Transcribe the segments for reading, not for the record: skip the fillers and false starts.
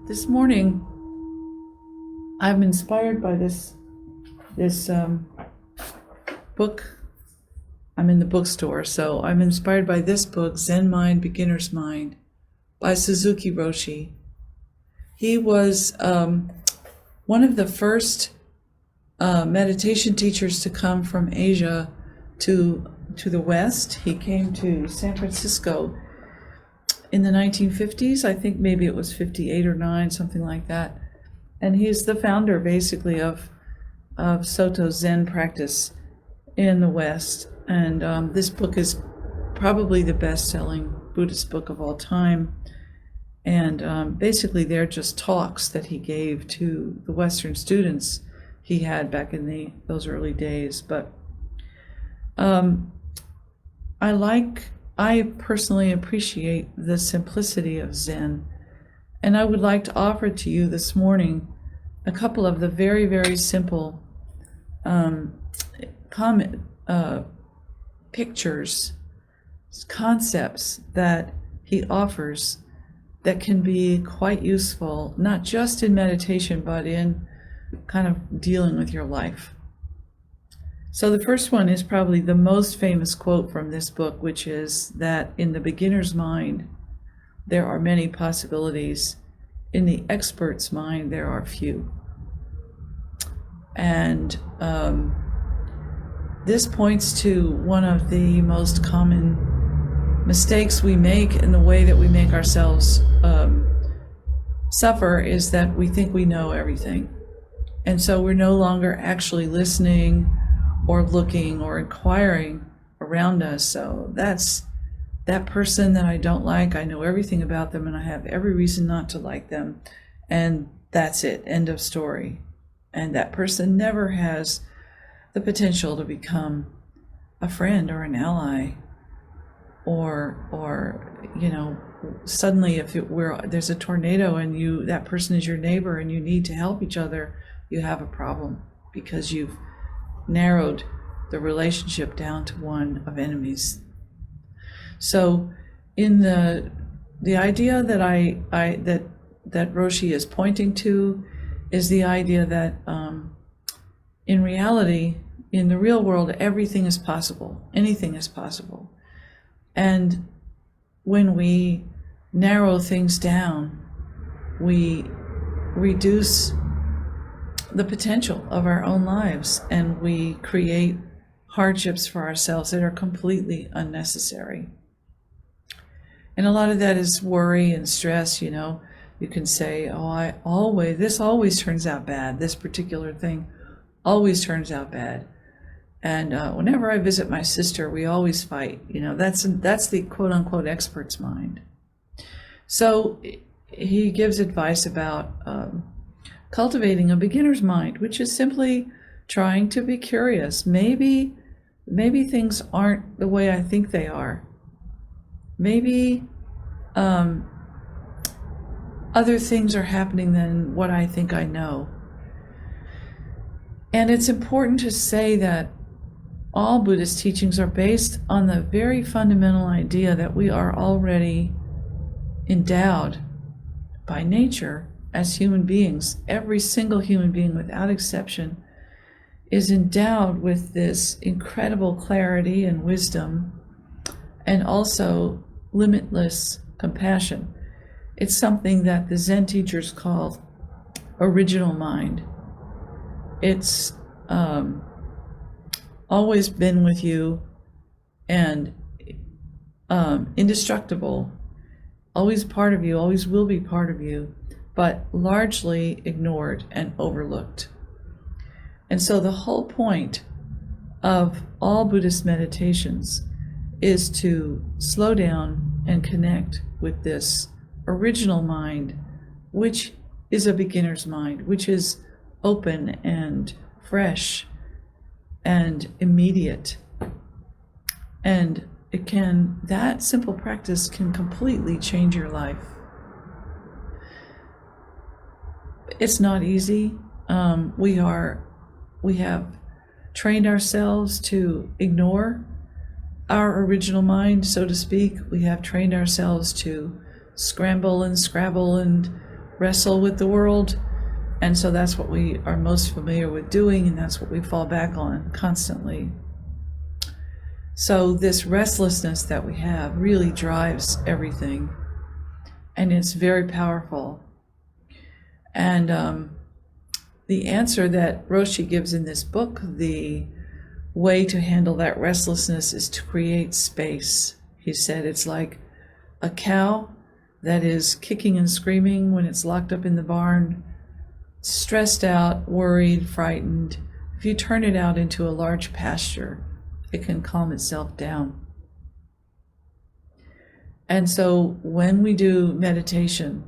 This morning, I'm inspired by this book. I'm in the bookstore, so I'm inspired by this book, Zen Mind, Beginner's Mind, by Suzuki Roshi. He was one of the first meditation teachers to come from Asia to the West. He came to San Francisco in the 1950s. I think maybe it was 58 or 9, something like that. And he's the founder, basically, of Soto Zen practice in the West. And this book is probably the best-selling Buddhist book of all time. And basically, they're just talks that he gave to the Western students he had back in those early days. But I personally appreciate the simplicity of Zen, and I would like to offer to you this morning a couple of the very, very simple pictures, concepts that he offers that can be quite useful, not just in meditation, but in kind of dealing with your life. So the first one is probably the most famous quote from this book, which is that in the beginner's mind, there are many possibilities. In the expert's mind, there are few. And this points to one of the most common mistakes we make in the way that we make ourselves suffer, is that we think we know everything. And so we're no longer actually listening or looking or inquiring around us. So that's that person that I don't like. I know everything about them, and I have every reason not to like them. And that's it, end of story. And that person never has the potential to become a friend or an ally, or suddenly if there's a tornado and that person is your neighbor and you need to help each other, you have a problem because you've narrowed the relationship down to one of enemies. So in the idea that that Roshi is pointing to is the idea that in reality, in the real world, everything is possible, anything is possible. And when we narrow things down, we reduce the potential of our own lives, and we create hardships for ourselves that are completely unnecessary. And a lot of that is worry and stress. You can say, this always turns out bad. This particular thing always turns out bad. And whenever I visit my sister, we always fight. That's the quote unquote expert's mind. So he gives advice about cultivating a beginner's mind, which is simply trying to be curious. Maybe things aren't the way I think they are. Maybe other things are happening than what I think I know. And it's important to say that all Buddhist teachings are based on the very fundamental idea that we are already endowed by nature as human beings. Every single human being, without exception, is endowed with this incredible clarity and wisdom, and also limitless compassion. It's something that the Zen teachers call original mind. It's always been with you and indestructible, always part of you, always will be part of you, but largely ignored and overlooked. And so the whole point of all Buddhist meditations is to slow down and connect with this original mind, which is a beginner's mind, which is open and fresh and immediate. And that simple practice can completely change your life. It's not easy. We have trained ourselves to ignore our original mind, so to speak. We have trained ourselves to scramble and scrabble and wrestle with the world. And so that's what we are most familiar with doing, and that's what we fall back on constantly. So this restlessness that we have really drives everything, and it's very powerful. And the answer that Roshi gives in this book, the way to handle that restlessness is to create space. He said it's like a cow that is kicking and screaming when it's locked up in the barn, stressed out, worried, frightened. If you turn it out into a large pasture, it can calm itself down. And so when we do meditation,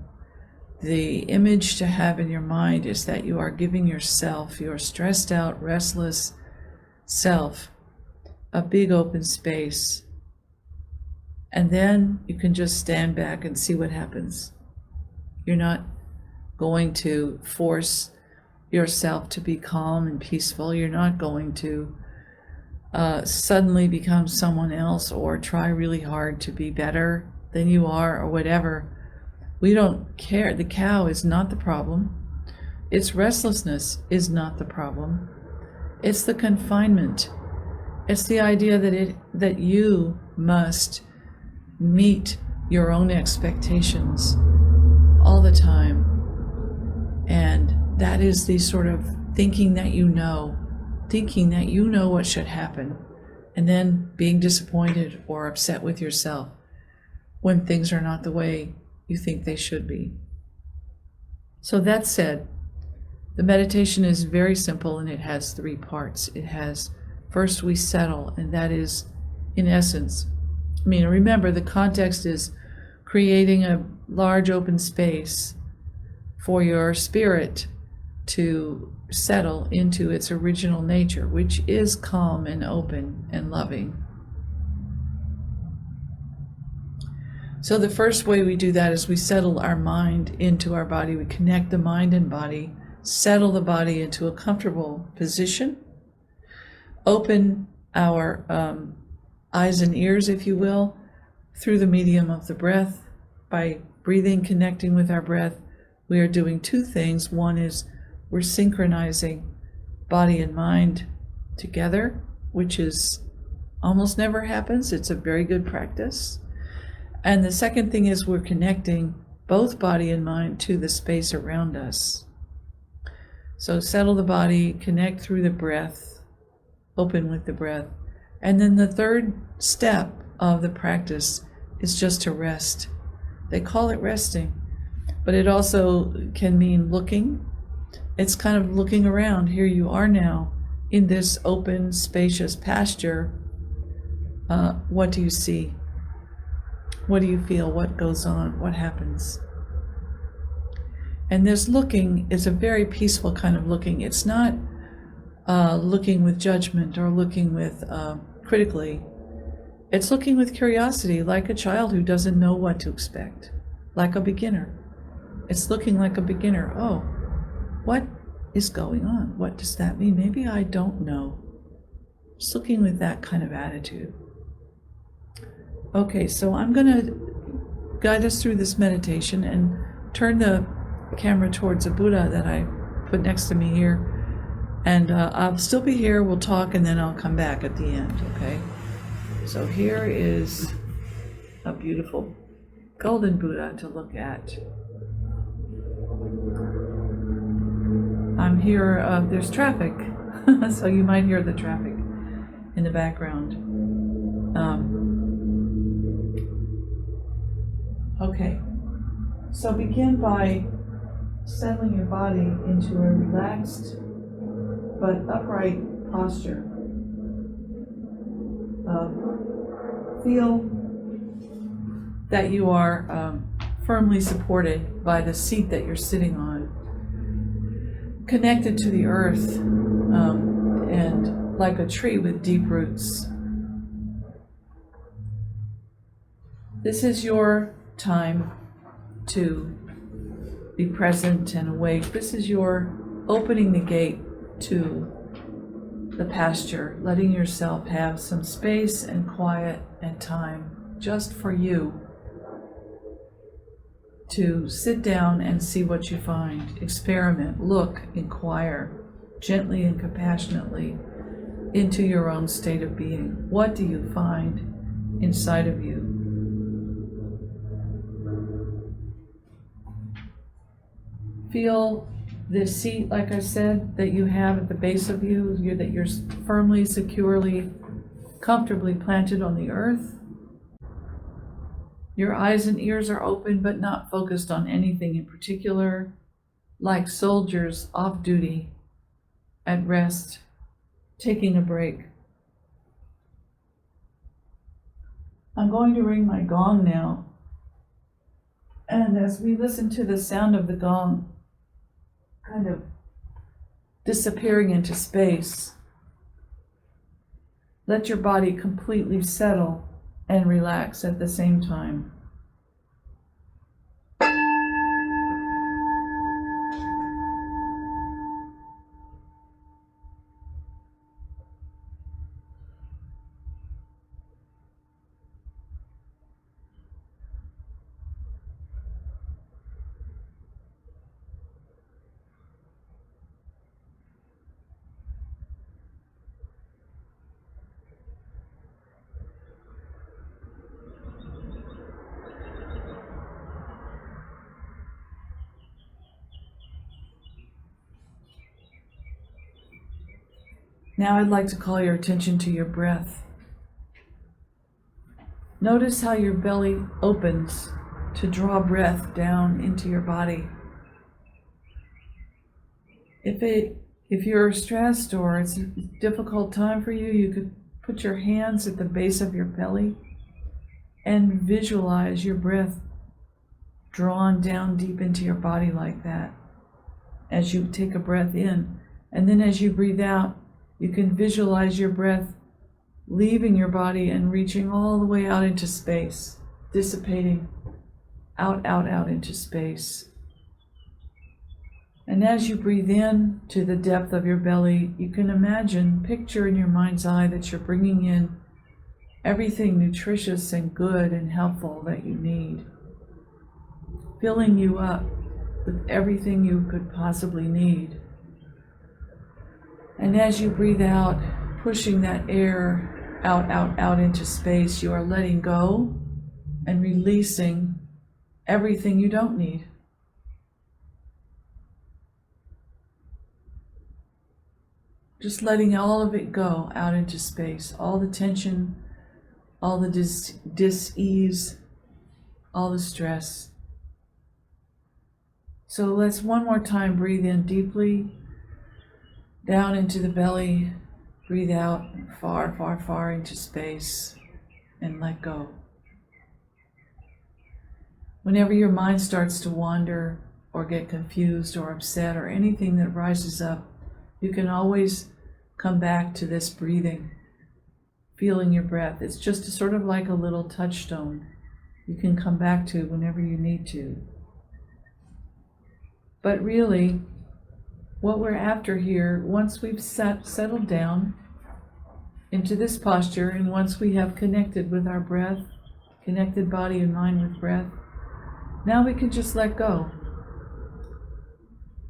the image to have in your mind is that you are giving yourself, your stressed out, restless self, a big open space. And then you can just stand back and see what happens. You're not going to force yourself to be calm and peaceful. You're not going to suddenly become someone else or try really hard to be better than you are or whatever. We don't care. The cow is not the problem. Its restlessness is not the problem. It's the confinement. It's the idea that you must meet your own expectations all the time. And that is the sort of thinking that you know what should happen, and then being disappointed or upset with yourself when things are not the way you think they should be. So that said, the meditation is very simple, and it has 3 parts. It has, first we settle, and that is, in essence, remember the context is creating a large open space for your spirit to settle into its original nature, which is calm and open and loving. So the first way we do that is we settle our mind into our body. We connect the mind and body, settle the body into a comfortable position, open our eyes and ears, if you will, through the medium of the breath. By breathing, connecting with our breath, we are doing 2 things. One is we're synchronizing body and mind together, which is almost never happens. It's a very good practice. And the second thing is we're connecting both body and mind to the space around us. So settle the body, connect through the breath, open with the breath. And then the third step of the practice is just to rest. They call it resting, but it also can mean looking. It's kind of looking around. Here you are now in this open, spacious pasture. What do you see? What do you feel? What goes on? What happens? And this looking is a very peaceful kind of looking. It's not looking with judgment or looking with critically. It's looking with curiosity, like a child who doesn't know what to expect, like a beginner. It's looking like a beginner. Oh, what is going on? What does that mean? Maybe I don't know. Just looking with that kind of attitude. Okay, so I'm going to guide us through this meditation and turn the camera towards a Buddha that I put next to me here. And I'll still be here, we'll talk, and then I'll come back at the end, okay? So here is a beautiful golden Buddha to look at. I'm here, there's traffic, so you might hear the traffic in the background. Okay, so begin by settling your body into a relaxed but upright posture. Feel that you are firmly supported by the seat that you're sitting on, connected to the earth, and like a tree with deep roots. This is your time to be present and awake. This is your opening the gate to the pasture, letting yourself have some space and quiet and time just for you. to sit down and see what you find. Experiment, look, inquire, gently and compassionately into your own state of being. What do you find inside of you? Feel the seat, like I said, that you have at the base of you, that you're firmly, securely, comfortably planted on the earth. Your eyes and ears are open but not focused on anything in particular, like soldiers off duty, at rest, taking a break. I'm going to ring my gong now, and as we listen to the sound of the gong kind of disappearing into space, let your body completely settle and relax at the same time. Now I'd like to call your attention to your breath. Notice how your belly opens to draw breath down into your body. If you're stressed or it's a difficult time for you, you could put your hands at the base of your belly and visualize your breath drawn down deep into your body like that as you take a breath in. And then as you breathe out, you can visualize your breath leaving your body and reaching all the way out into space, dissipating out into space. And as you breathe in to the depth of your belly, you can picture in your mind's eye that you're bringing in everything nutritious and good and helpful that you need, filling you up with everything you could possibly need. And as you breathe out, pushing that air out into space, you are letting go and releasing everything you don't need. Just letting all of it go out into space, all the tension, all the dis-ease, all the stress. So let's one more time breathe in deeply, down into the belly, breathe out far into space, and let go. Whenever your mind starts to wander or get confused or upset or anything that rises up, you can always come back to this breathing, feeling your breath. It's just sort of like a little touchstone you can come back to whenever you need to. But really, what we're after here, once we've settled down into this posture, and once we have connected with our breath, connected body and mind with breath, now we can just let go.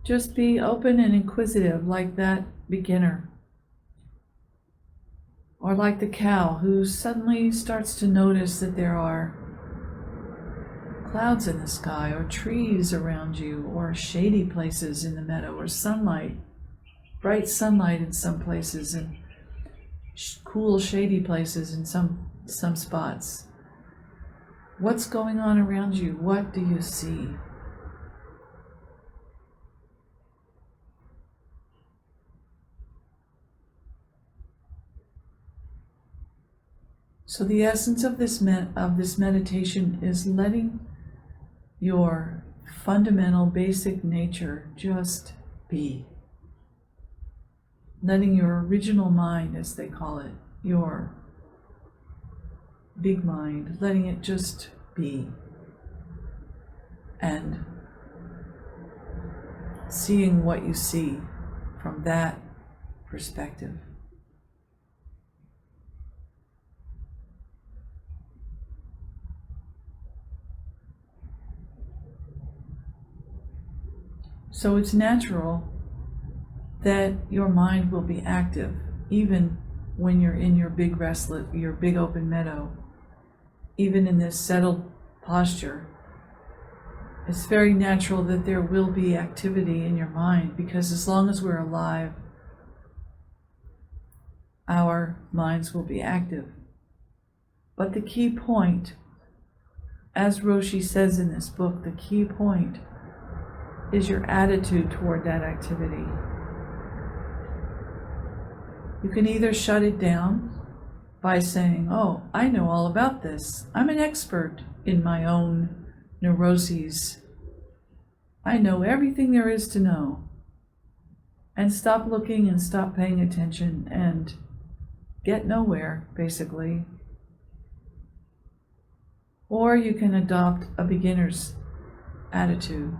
Just be open and inquisitive like that beginner. Or like the cow who suddenly starts to notice that there are clouds in the sky, or trees around you, or shady places in the meadow, or sunlight, bright sunlight in some places, and cool shady places in some spots. What's going on around you? What do you see? So the essence of this meditation is letting your fundamental basic nature just be. Letting your original mind, as they call it, your big mind, letting it just be. And seeing what you see from that perspective. So it's natural that your mind will be active, even when you're in your big your big open meadow, even in this settled posture. It's very natural that there will be activity in your mind, because as long as we're alive, our minds will be active. But the key point, as Roshi says in this book, the key point is your attitude toward that activity. You can either shut it down by saying, oh, I know all about this. I'm an expert in my own neuroses. I know everything there is to know. And stop looking and stop paying attention and get nowhere, basically. Or you can adopt a beginner's attitude,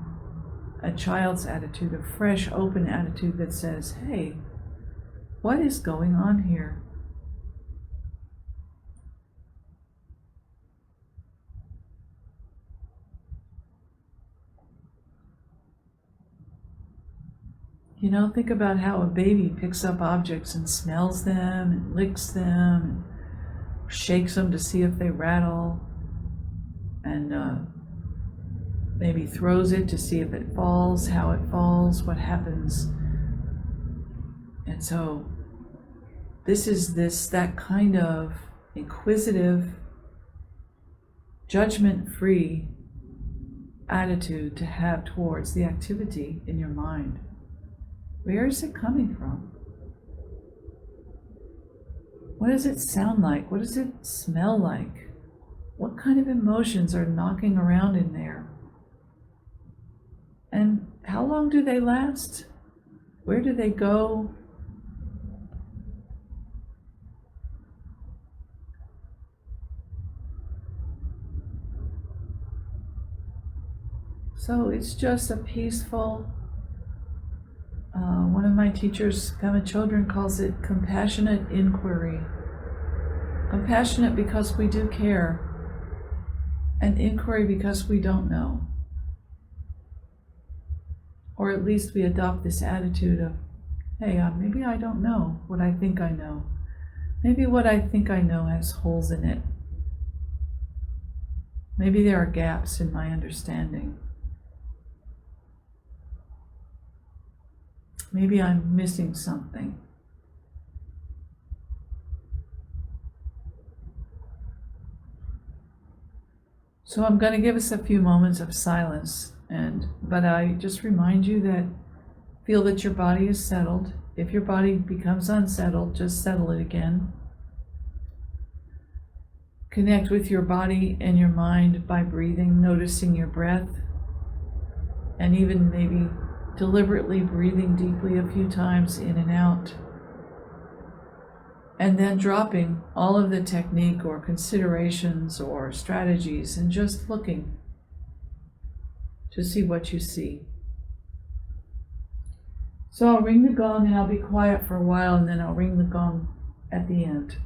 a child's attitude, a fresh, open attitude that says, hey, what is going on here? You know, think about how a baby picks up objects and smells them and licks them and shakes them to see if they rattle, and maybe throws it to see if it falls, how it falls, what happens. And so this is that kind of inquisitive, judgment-free attitude to have towards the activity in your mind. Where is it coming from? What does it sound like? What does it smell like? What kind of emotions are knocking around in there? And how long do they last? Where do they go? So it's just a peaceful, one of my teachers, Kama Chodron, calls it compassionate inquiry. Compassionate because we do care, and inquiry because we don't know. Or at least we adopt this attitude of, hey, maybe I don't know what I think I know. Maybe what I think I know has holes in it. Maybe there are gaps in my understanding. Maybe I'm missing something. So I'm going to give us a few moments of silence, but I just remind you that feel that your body is settled. If your body becomes unsettled, just settle it again. Connect with your body and your mind by breathing, noticing your breath, and even maybe deliberately breathing deeply a few times in and out. And then dropping all of the technique or considerations or strategies and just looking to see what you see. So I'll ring the gong and I'll be quiet for a while, and then I'll ring the gong at the end.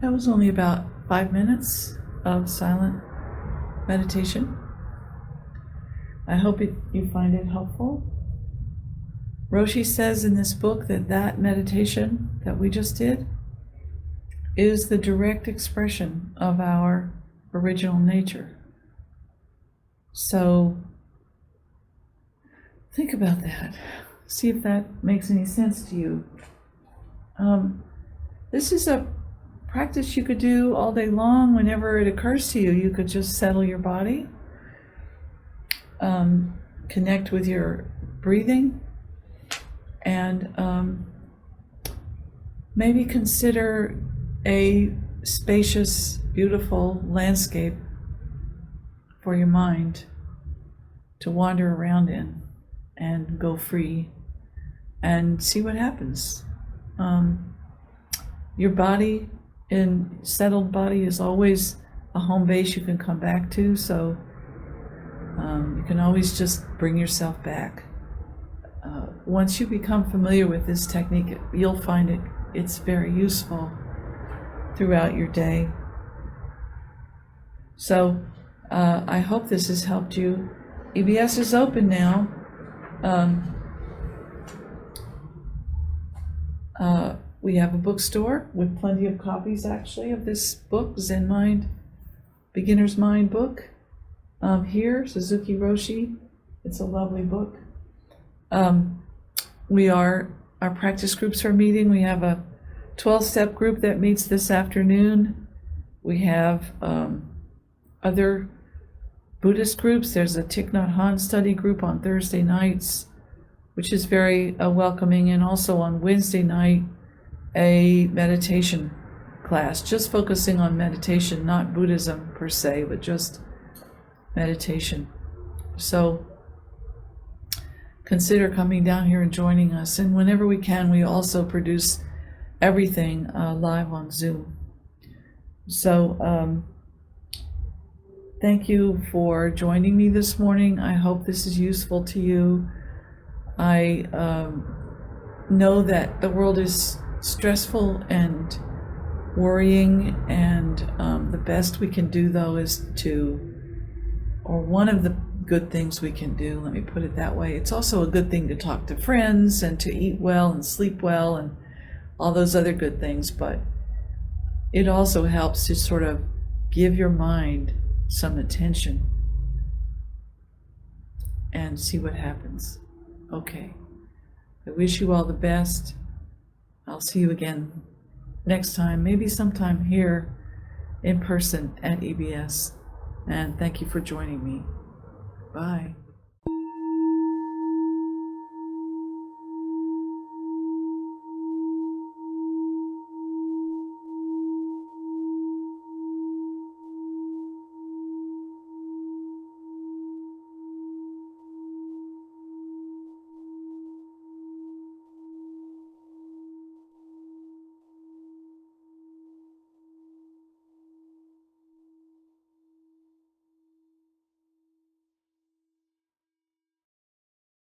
That was only about 5 minutes of silent meditation. I hope you find it helpful. Roshi says in this book that meditation that we just did is the direct expression of our original nature. So think about that. See if that makes any sense to you. This is a practice you could do all day long. Whenever it occurs to you, you could just settle your body, connect with your breathing, and maybe consider a spacious, beautiful landscape for your mind to wander around in and go free and see what happens. Your body, in settled body, is always a home base you can come back to, so you can always just bring yourself back. Once you become familiar with this technique, you'll find it's very useful throughout your day. So I hope this has helped you. EBS is open now. We have a bookstore with plenty of copies, actually, of this book, Zen Mind, Beginner's Mind book. Here, Suzuki Roshi. It's a lovely book. Our practice groups are meeting. We have a 12-step group that meets this afternoon. We have other Buddhist groups. There's a Thich Nhat Hanh study group on Thursday nights, which is very welcoming, and also on Wednesday night, a meditation class, just focusing on meditation, not Buddhism per se, but just meditation. So consider coming down here and joining us. And whenever we can, we also produce everything live on Zoom. So thank you for joining me this morning. I hope this is useful to you. I know that the world is stressful and worrying, and the best we can do, though, is or one of the good things we can do, let me put it that way. It's also a good thing to talk to friends and to eat well and sleep well and all those other good things, but it also helps to sort of give your mind some attention and see what happens. Okay. I wish you all the best. I'll see you again next time, maybe sometime here in person at EBS. And thank you for joining me. Bye.